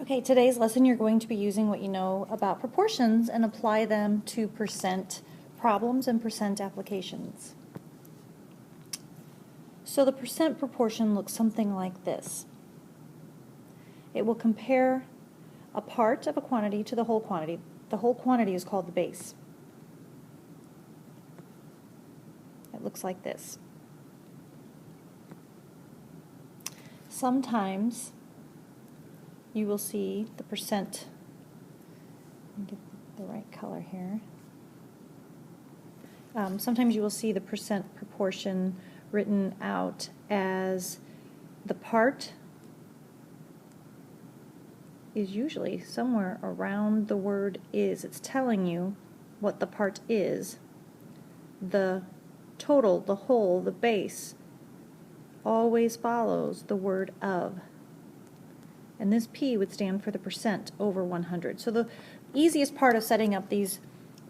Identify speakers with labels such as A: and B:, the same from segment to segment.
A: Okay, today's lesson you're going to be using what you know about proportions and apply them to percent problems and percent applications. So the percent proportion looks something like this. It will compare a part of a quantity to the whole quantity. The whole quantity is called the base. It looks like this. Sometimes you will see the percent, let me get the right color here. Sometimes you will see the percent proportion written out as the part is usually somewhere around the word is. It's telling you what the part is. The total, the whole, the base always follows the word of. And this P would stand for the percent over 100. So the easiest part of setting up these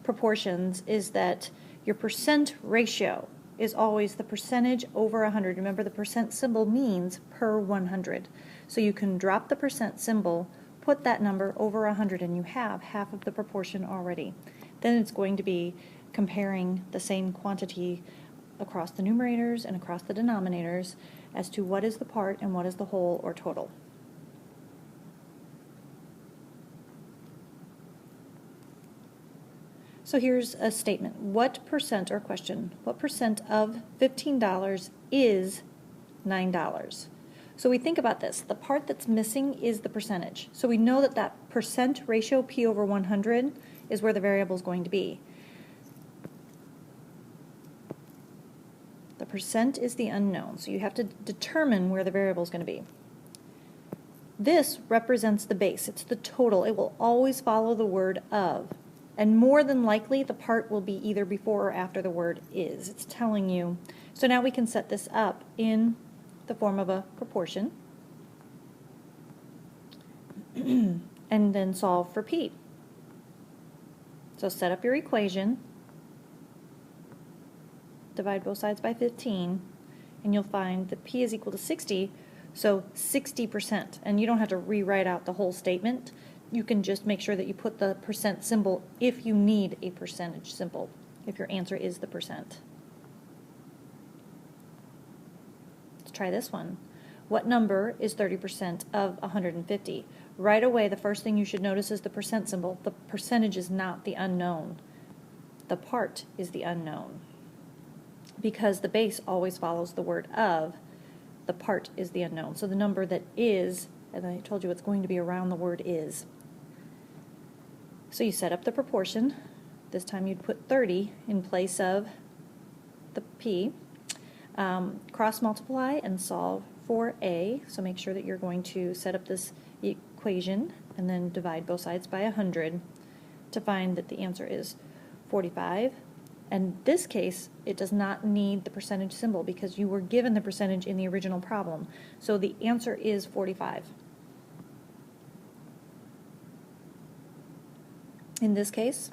A: proportions is that your percent ratio is always the percentage over 100. Remember, the percent symbol means per 100. So you can drop the percent symbol, put that number over 100, and you have half of the proportion already. Then it's going to be comparing the same quantity across the numerators and across the denominators as to what is the part and what is the whole or total. So here's a statement. What percent, or question, what percent of $15 is $9? So we think about this. The part that's missing is the percentage. So we know that that percent ratio, P over 100, is where the variable is going to be. The percent is the unknown, so you have to determine where the variable is going to be. This represents the base. It's the total. It will always follow the word of. And more than likely, the part will be either before or after the word is. It's telling you. So now we can set this up in the form of a proportion and then solve for P. So set up your equation, divide both sides by 15, and you'll find that P is equal to 60, so 60%. And you don't have to rewrite out the whole statement. You can just make sure that you put the percent symbol if you need a percentage symbol, if your answer is the percent. Let's try this one. What number is 30% of 150? Right away, the first thing you should notice is the percent symbol. The percentage is not the unknown. The part is the unknown. Because the base always follows the word of, the part is the unknown. So the number that is, and I told you it's going to be around the word is. So you set up the proportion. This time you'd put 30 in place of the P. Cross multiply and solve for A. So make sure that you're going to set up this equation and then divide both sides by 100 to find that the answer is 45. And in this case, it does not need the percentage symbol because you were given the percentage in the original problem. So the answer is 45. In this case,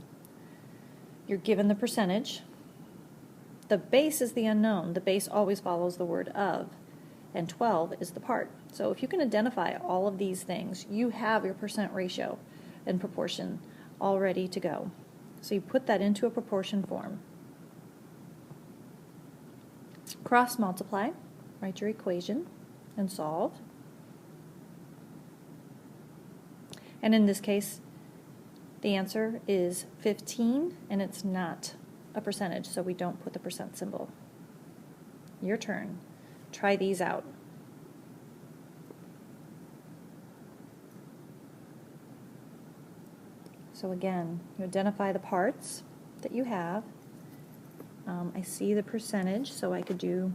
A: you're given the percentage. The base is the unknown. The base always follows the word of, and 12 is the part. So if you can identify all of these things, you have your percent ratio and proportion all ready to go. So you put that into a proportion form. Cross multiply, write your equation, and solve. And in this case, the answer is 15, and it's not a percentage, so we don't put the percent symbol. Your turn. Try these out. So again, you identify the parts that you have. I see the percentage, so I could do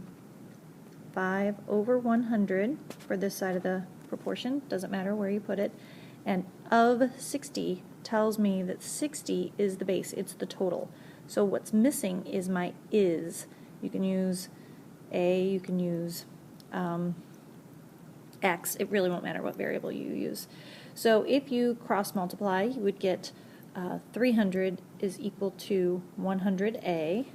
A: 5 over 100 for this side of the proportion. Doesn't matter where you put it. And of 60 tells me that 60 is the base. It's the total. So what's missing is my is. You can use A, you can use X. It really won't matter what variable you use. So if you cross multiply, you would get 300 is equal to 100A.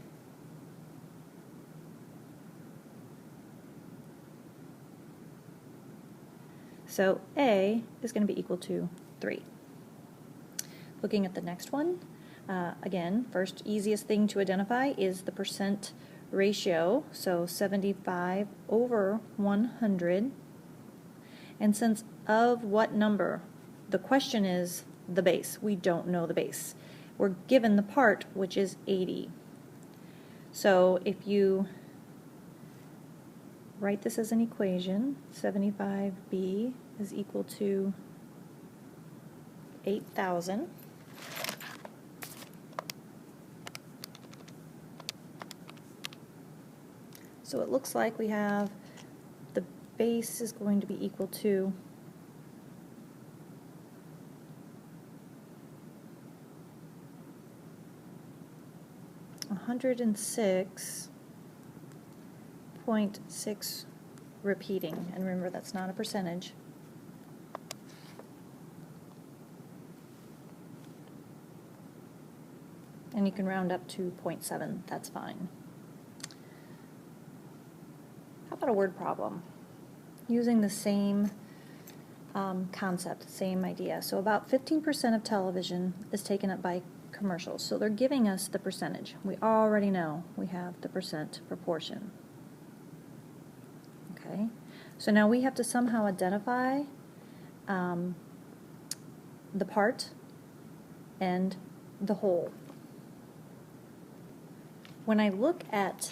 A: So A is going to be equal to 3. Looking at the next one, again, first easiest thing to identify is the percent ratio, so 75 over 100. And since of what number, the question is the base. We don't know the base. We're given the part, which is 80. So if you write this as an equation, 75b is equal to 8,000. So it looks like we have the base is going to be equal to 106.6 repeating, and remember that's not a percentage. And you can round up to 0.7, that's fine. How about a word problem? Using the same concept, same idea. So about 15% of television is taken up by commercials. So they're giving us the percentage. We already know we have the percent proportion. Okay, so now we have to somehow identify the part and the whole. When I look at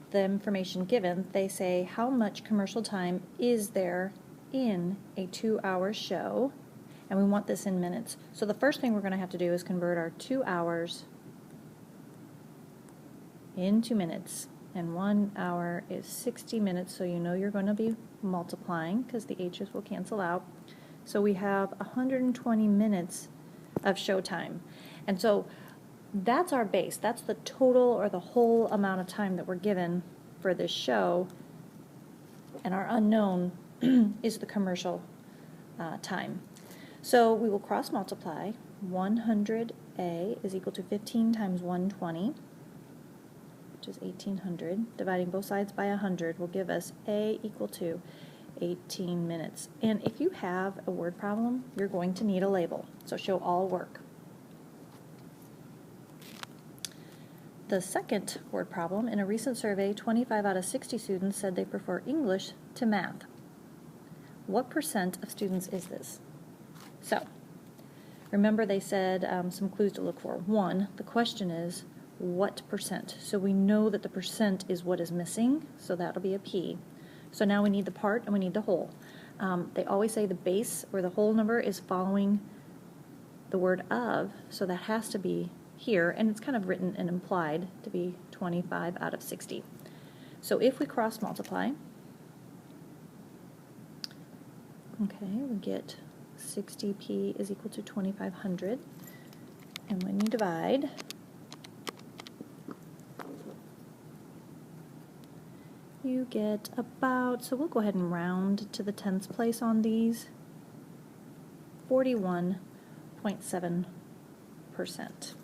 A: the information given, they say how much commercial time is there in a 2-hour show, and we want this in minutes. So the first thing we're going to have to do is convert our 2 hours into minutes, and 1 hour is 60 minutes, so you know you're going to be multiplying because the h's will cancel out. So we have 120 minutes of show time, and so that's our base. That's the total or the whole amount of time that we're given for this show, and our unknown is the commercial time. So we will cross multiply. 100A is equal to 15 times 120, which is 1800. Dividing both sides by 100 will give us A equal to 18 minutes. And if you have a word problem, you're going to need a label. So show all work. The second word problem, in a recent survey, 25 out of 60 students said they prefer English to math. What percent of students is this? So, remember they said some clues to look for. 1, the question is, what percent? So we know that the percent is what is missing, so that'll be a P. So now we need the part and we need the whole. They always say the base or the whole number is following the word of, so that has to be here, and it's kind of written and implied to be 25 out of 60. So if we cross multiply, okay, we get 60p is equal to 2500, and when you divide, you get about, so we'll go ahead and round to the tenths place on these, 41.7%.